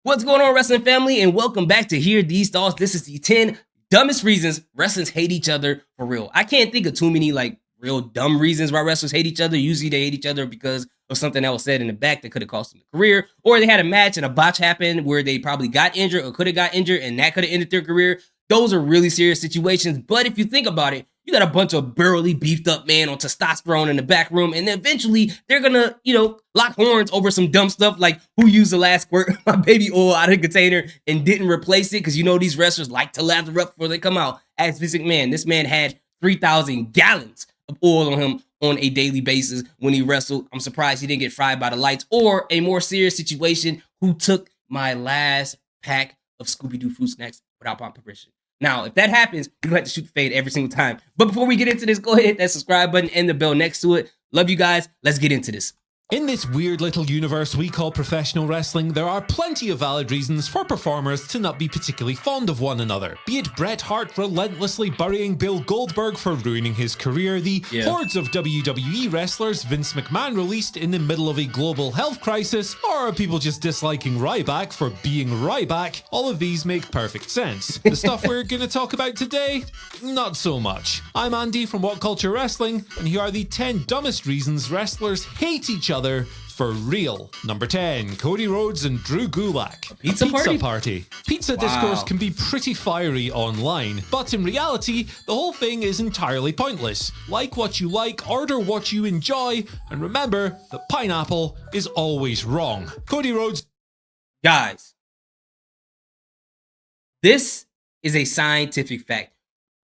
What's going on, wrestling family, and welcome back to Hear These Thoughts. This is the 10 dumbest reasons wrestlers hate each other for real. I can't think of too many real dumb reasons why wrestlers hate each other. Usually they hate each other because of something that was said in the back that could have cost them the career, or they had a match and a botch happened where they probably got injured or could have got injured and that could have ended their career. Those are really serious situations. But if you think about it, you got a bunch of burly, beefed up man on testosterone in the back room, and eventually they're gonna, lock horns over some dumb stuff like who used the last squirt of my baby oil out of the container and didn't replace it, because these wrestlers like to lather up before they come out. As Vince McMahon, this man had 3,000 gallons of oil on him on a daily basis when he wrestled. I'm surprised he didn't get fried by the lights. Or a more serious situation, who took my last pack of Scooby-Doo fruit snacks without my permission. Now, if that happens, you're going to have to shoot the fade every single time. But before we get into this, go ahead and hit that subscribe button and the bell next to it. Love you guys. Let's get into this. In this weird little universe we call professional wrestling, there are plenty of valid reasons for performers to not be particularly fond of one another. Be it Bret Hart relentlessly burying Bill Goldberg for ruining his career, the hordes of WWE wrestlers Vince McMahon released in the middle of a global health crisis, or people just disliking Ryback for being Ryback. All of these make perfect sense. The stuff we're going to talk about today, not so much. I'm Andy from What Culture Wrestling, and here are the 10 dumbest reasons wrestlers hate each other for real. Number 10, Cody Rhodes and Drew Gulak. Pizza party? Pizza discourse can be pretty fiery online, but in reality, the whole thing is entirely pointless. Like what you like, order what you enjoy, and remember that pineapple is always wrong. Cody Rhodes. Guys, this is a scientific fact.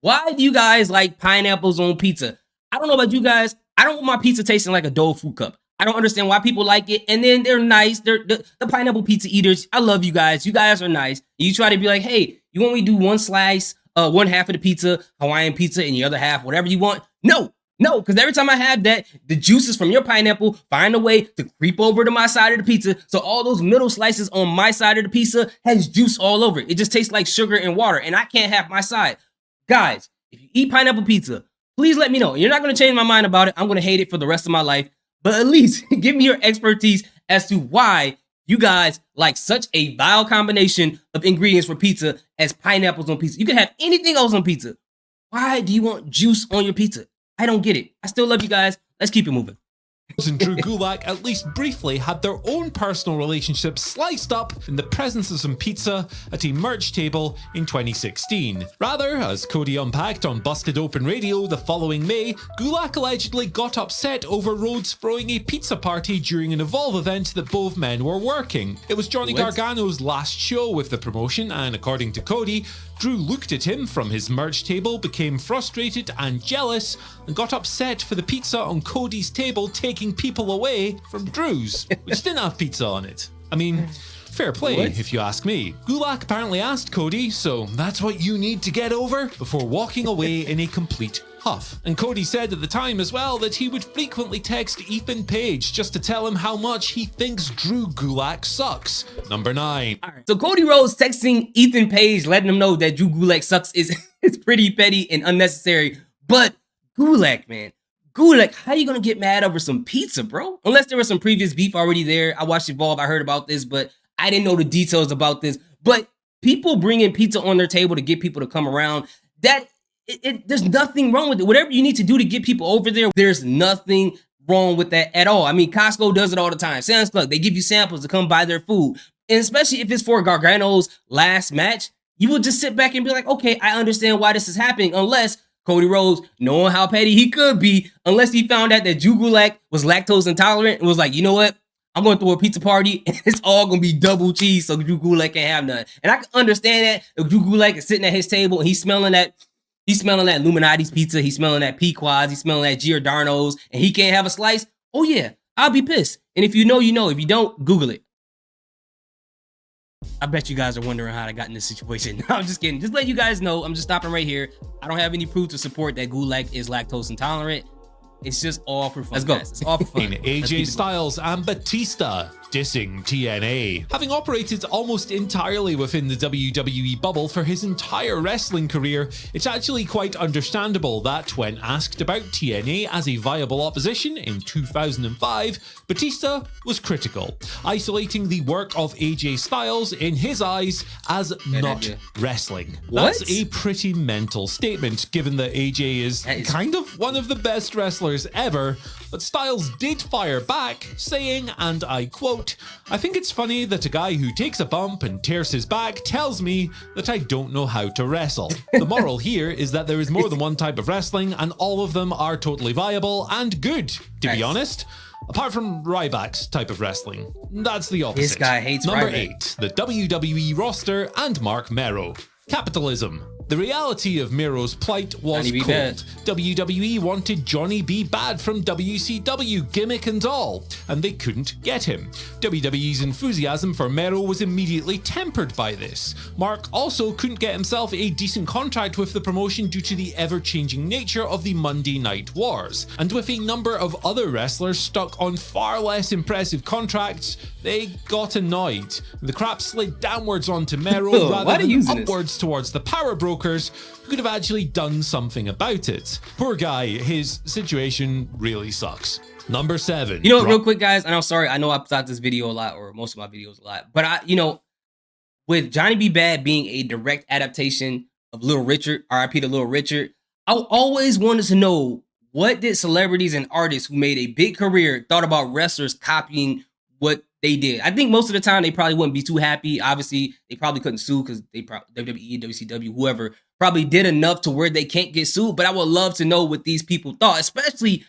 Why do you guys like pineapples on pizza? I don't know about you guys. I don't want my pizza tasting like a Dole fruit cup. I don't understand why people like it. And then they're nice. They're the pineapple pizza eaters. I love you guys. You guys are nice. You try to be like, hey, you want me to do one slice, one half of the pizza, Hawaiian pizza, and the other half, whatever you want? No, because every time I have that, the juices from your pineapple find a way to creep over to my side of the pizza. So all those middle slices on my side of the pizza has juice all over it. It just tastes like sugar and water, and I can't have my side. Guys, if you eat pineapple pizza, please let me know. You're not going to change my mind about it. I'm going to hate it for the rest of my life. But at least give me your expertise as to why you guys like such a vile combination of ingredients for pizza as pineapples on pizza. You can have anything else on pizza. Why do you want juice on your pizza? I don't get it. I still love you guys. Let's keep it moving. And Drew Gulak at least briefly had their own personal relationship sliced up in the presence of some pizza at a merch table in 2016. Rather, as Cody unpacked on Busted Open Radio the following May, Gulak allegedly got upset over Rhodes throwing a pizza party during an Evolve event that both men were working. It was Johnny Gargano's last show with the promotion, and according to Cody, Drew looked at him from his merch table, became frustrated and jealous, and got upset for the pizza on Cody's table taking people away from Drew's, which didn't have pizza on it. I mean, fair play, if you ask me. Gulak apparently asked Cody, so that's what you need to get over, before walking away in a complete huff. And Cody said at the time as well that he would frequently text Ethan Page just to tell him how much he thinks Drew Gulak sucks. Number 9. All right. So Cody Rhodes texting Ethan Page, letting him know that Drew Gulak sucks is pretty petty and unnecessary. But Gulak, man. Gulak, how you gonna get mad over some pizza, bro? Unless there was some previous beef already there. I watched Evolve, I heard about this, but I didn't know the details about this. But people bringing pizza on their table to get people to come around, there's nothing wrong with it. Whatever you need to do to get people over there, there's nothing wrong with that at all. I mean, Costco does it all the time. Sam's Club, they give you samples to come buy their food. And especially if it's for Gargano's last match, you will just sit back and be like, okay, I understand why this is happening, unless Cody Rhodes, knowing how petty he could be, unless he found out that Drew Gulak was lactose intolerant and was like, you know what? I'm going to throw a pizza party and it's all going to be double cheese so Drew Gulak can't have none. And I can understand that if Drew Gulak is sitting at his table and he's smelling that Illuminati's pizza, he's smelling that Pequod's, he's smelling that Giordano's, and he can't have a slice. Oh yeah, I'll be pissed. And if you know, you know. If you don't, Google it. I bet you guys are wondering how I got in this situation. No, I'm just kidding. Just let you guys know. I'm just stopping right here. I don't have any proof to support that Gulak is lactose intolerant. It's just all for fun. Let's go. It's all for fun. AJ Styles and Batista. dissing TNA. Having operated almost entirely within the WWE bubble for his entire wrestling career, it's actually quite understandable that when asked about TNA as a viable opposition in 2005, Batista was critical, isolating the work of AJ Styles in his eyes as not wrestling. What? That's a pretty mental statement, given that AJ is kind of one of the best wrestlers ever, but Styles did fire back, saying, and I quote, "I think it's funny that a guy who takes a bump and tears his back tells me that I don't know how to wrestle. The moral here is that there is more than one type of wrestling, and all of them are totally viable and good, to be honest. Apart from Ryback's type of wrestling. That's the opposite." This guy hates Number Ryback. 8, the WWE roster and Mark Mero. Capitalism. The reality of Miro's plight was Johnny B. cold. Bad. WWE wanted Johnny B. Bad from WCW, gimmick and all, and they couldn't get him. WWE's enthusiasm for Mero was immediately tempered by this. Mark also couldn't get himself a decent contract with the promotion due to the ever-changing nature of the Monday Night Wars, and with a number of other wrestlers stuck on far less impressive contracts, they got annoyed. The crap slid downwards onto Mero rather than upwards towards the power brokers who could have actually done something about it. Poor guy, his situation really sucks. Number 7. You know, real quick, guys, and I'm sorry, I know I put out this video a lot, or most of my videos a lot, but with Johnny B. Bad being a direct adaptation of Little Richard, RIP to Little Richard, I always wanted to know, what did celebrities and artists who made a big career thought about wrestlers copying what they did? I think most of the time they probably wouldn't be too happy. Obviously, they probably couldn't sue because they WWE, WCW, whoever probably did enough to where they can't get sued. But I would love to know what these people thought, especially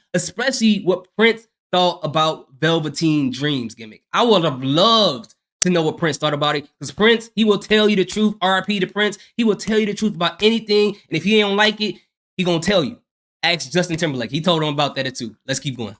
what Prince thought about Velveteen Dream's gimmick. I would have loved to know what Prince thought about it, because Prince, he will tell you the truth. RIP to Prince. He will tell you the truth about anything, and if he don't like it, he gonna tell you. Ask Justin Timberlake. He told him about that too. Let's keep going.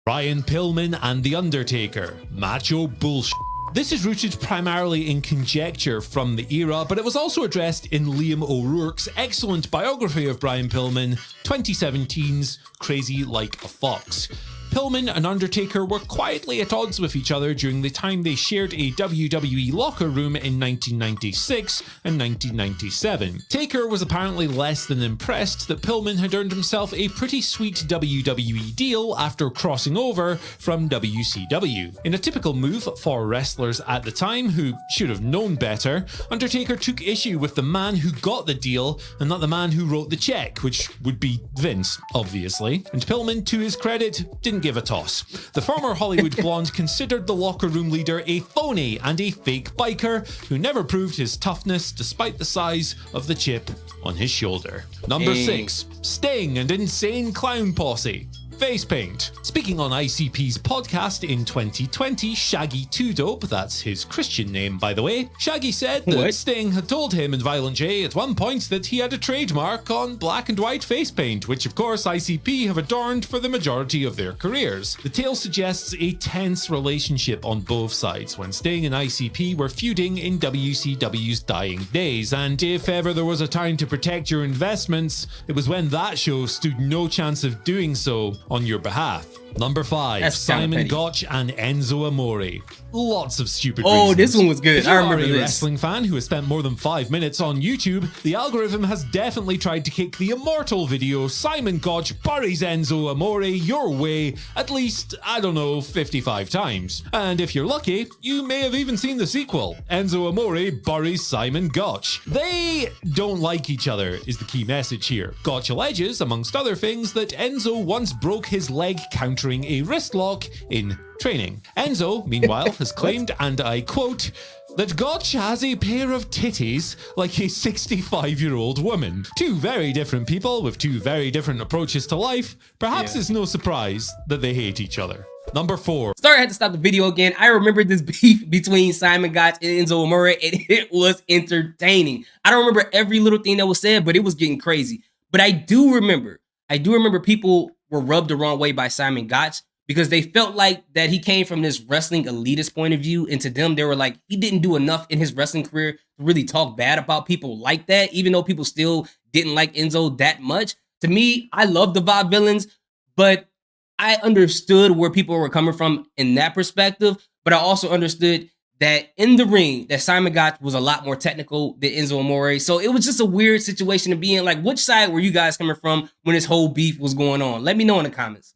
Brian Pillman and The Undertaker. Macho bullshit. This is rooted primarily in conjecture from the era, but it was also addressed in Liam O'Rourke's excellent biography of Brian Pillman, 2017's Crazy Like a Fox. Pillman and Undertaker were quietly at odds with each other during the time they shared a WWE locker room in 1996 and 1997. Taker was apparently less than impressed that Pillman had earned himself a pretty sweet WWE deal after crossing over from WCW. In a typical move for wrestlers at the time who should have known better, Undertaker took issue with the man who got the deal and not the man who wrote the check, which would be Vince, obviously. And Pillman, to his credit, didn't give a toss. The former Hollywood blonde considered the locker room leader a phony and a fake biker who never proved his toughness despite the size of the chip on his shoulder. Number 6. Sting and Insane Clown Posse. Face paint. Speaking on ICP's podcast in 2020, Shaggy 2Dope, that's his Christian name by the way, Shaggy said that Sting had told him and Violent J at one point that he had a trademark on black and white face paint, which of course ICP have adorned for the majority of their careers. The tale suggests a tense relationship on both sides when Sting and ICP were feuding in WCW's dying days, and if ever there was a time to protect your investments, it was when that show stood no chance of doing so on your behalf. Number 5, Simon Gotch and Enzo Amore. Lots of stupid reasons. Oh, this one was good. I remember If you this. are a wrestling fan who has spent more than 5 minutes on YouTube, the algorithm has definitely tried to kick the immortal video Simon Gotch buries Enzo Amore your way at least, I don't know, 55 times. And if you're lucky, you may have even seen the sequel, Enzo Amore buries Simon Gotch. They don't like each other is the key message here. Gotch alleges, amongst other things, that Enzo once broke his leg countering a wrist lock in training. Enzo, meanwhile, has claimed, and I quote, that Gotch has a pair of titties like a 65-year-old woman. Two very different people with two very different approaches to life. Perhaps it's no surprise that they hate each other. Number 4. Sorry I had to stop the video again. I remember this beef between Simon Gotch and Enzo Amore, and it was entertaining. I don't remember every little thing that was said, but it was getting crazy. But I do remember people were rubbed the wrong way by Simon Gotch because they felt like that he came from this wrestling elitist point of view, and to them they were like, he didn't do enough in his wrestling career to really talk bad about people like that, even though people still didn't like Enzo that much. To me, I love the Vaudevillains, but I understood where people were coming from in that perspective, but I also understood that in the ring, that Simon Gotch was a lot more technical than Enzo Amore. So it was just a weird situation to be in. Like, which side were you guys coming from when this whole beef was going on? Let me know in the comments.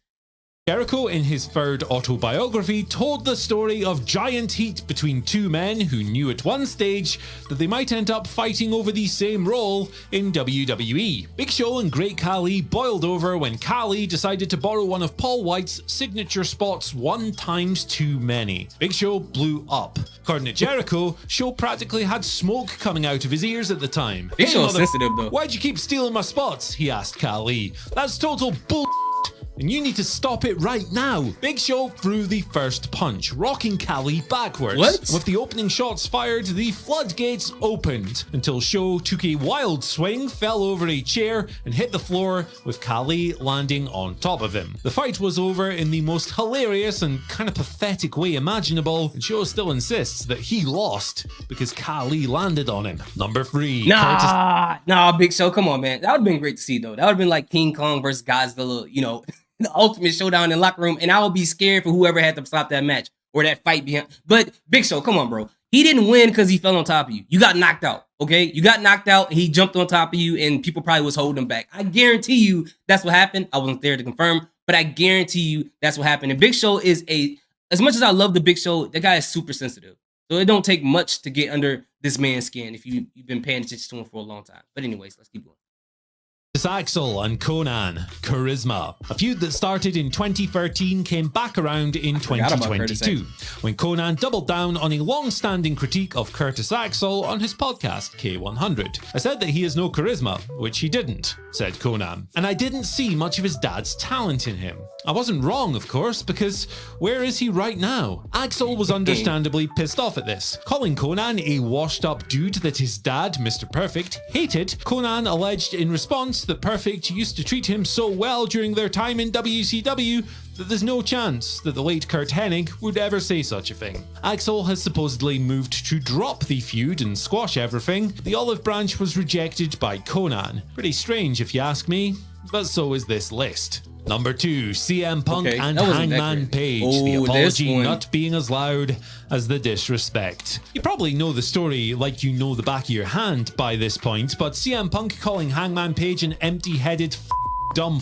Jericho, in his third autobiography, told the story of giant heat between two men who knew at one stage that they might end up fighting over the same role in WWE. Big Show and Great Khali boiled over when Khali decided to borrow one of Paul White's signature spots 1 times too many. Big Show blew up. According to Jericho, Show practically had smoke coming out of his ears at the time. Big Show's sensitive though. Why'd you keep stealing my spots? He asked Khali. That's total bull. And you need to stop it right now. Big Show threw the first punch, rocking Khali backwards. What? With the opening shots fired, the floodgates opened until Show took a wild swing, fell over a chair, and hit the floor, with Khali landing on top of him. The fight was over in the most hilarious and kind of pathetic way imaginable, and Show still insists that he lost because Khali landed on him. Number 3. Nah, Big Show, come on, man. That would have been great to see, though. That would have been like King Kong versus Godzilla, you know, the ultimate showdown in the locker room, and I would be scared for whoever had to stop that match or that fight behind. But Big Show, come on, bro. He didn't win because he fell on top of you. You got knocked out, okay? You got knocked out. He jumped on top of you, and people probably was holding him back. I guarantee you that's what happened. I wasn't there to confirm, but I guarantee you that's what happened. And Big Show is as much as I love the Big Show, the guy is super sensitive. So it don't take much to get under this man's skin if you've been paying attention to him for a long time. But anyways, let's keep going. Axel and Conan, Charisma. A feud that started in 2013 came back around in 2022, when Conan doubled down on a long-standing critique of Curtis Axel on his podcast, K100. I said that he has no charisma, which he didn't, said Conan, and I didn't see much of his dad's talent in him. I wasn't wrong, of course, because where is he right now? Axel was understandably pissed off at this. Calling Conan a washed-up dude that his dad, Mr. Perfect, hated, Conan alleged in response that Perfect used to treat him so well during their time in WCW that there's no chance that the late Kurt Hennig would ever say such a thing. Axel has supposedly moved to drop the feud and squash everything. The olive branch was rejected by Conan. Pretty strange if you ask me, but so is this list. Number 2, CM Punk and Hangman Page. The apology not being as loud as the disrespect. You probably know the story like you know the back of your hand by this point, but CM Punk calling Hangman Page an empty-headed dumb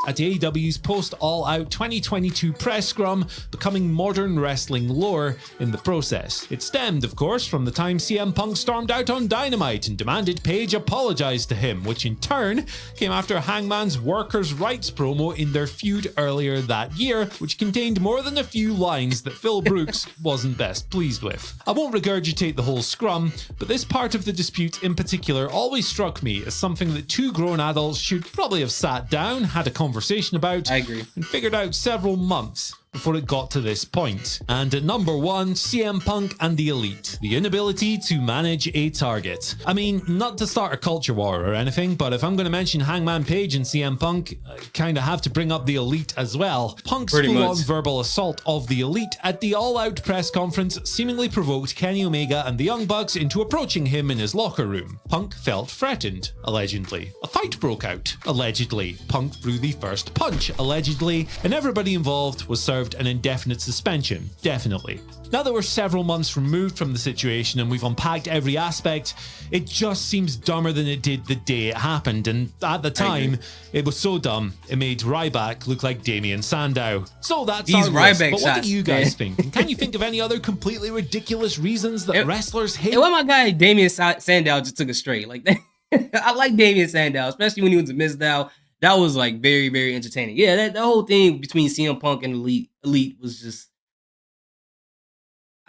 at AEW's post-All-Out 2022 press scrum, becoming modern wrestling lore in the process. It stemmed, of course, from the time CM Punk stormed out on Dynamite and demanded Page apologize to him, which in turn came after Hangman's Workers' Rights promo in their feud earlier that year, which contained more than a few lines that Phil Brooks wasn't best pleased with. I won't regurgitate the whole scrum, but this part of the dispute in particular always struck me as something that 2 grown adults should probably have sat down, had a conversation about, I agree, and figured out several months before it got to this point. And at number 1, CM Punk and the Elite. The inability to manage a target. I mean, not to start a culture war or anything, but if I'm going to mention Hangman Page and CM Punk, I kind of have to bring up the Elite as well. Punk's full-on verbal assault of the Elite at the All-Out press conference seemingly provoked Kenny Omega and the Young Bucks into approaching him in his locker room. Punk felt threatened, allegedly. A fight broke out, allegedly. Punk threw the first punch, allegedly, and everybody involved was served an indefinite suspension, definitely. Now that we're several months removed from the situation and we've unpacked every aspect, it just seems dumber than it did the day it happened, and at the time, it was so dumb, it made Ryback look like Damien Sandow. So that's our list, but what do you guys think? And can you think of any other completely ridiculous reasons that wrestlers hate? Well, my guy Damien Sandow just took it straight. Like, I like Damien Sandow, especially when he was a Mizdow. That was like very, very entertaining. Yeah, that the whole thing between CM Punk and Elite was just,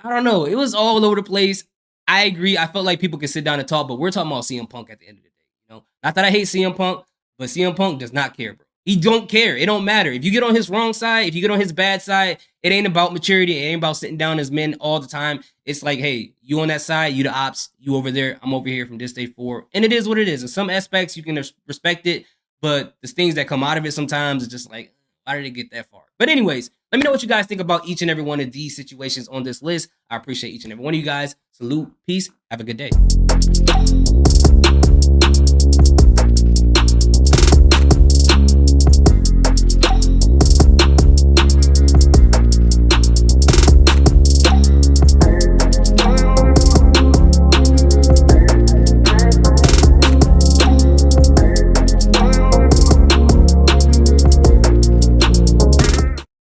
I don't know. It was all over the place. I agree. I felt like people could sit down and talk, but we're talking about CM Punk at the end of the day. You know, not that I hate CM Punk, but CM Punk does not care, bro. He don't care. It don't matter. If you get on his wrong side, if you get on his bad side, it ain't about maturity. It ain't about sitting down as men all the time. It's like, hey, you on that side, you the ops, you over there, I'm over here from this day forward. And it is what it is. In some aspects, you can respect it. But the things that come out of it sometimes is just like, why did it get that far? But anyways, let me know what you guys think about each and every one of these situations on this list. I appreciate each and every one of you guys. Salute, peace, have a good day.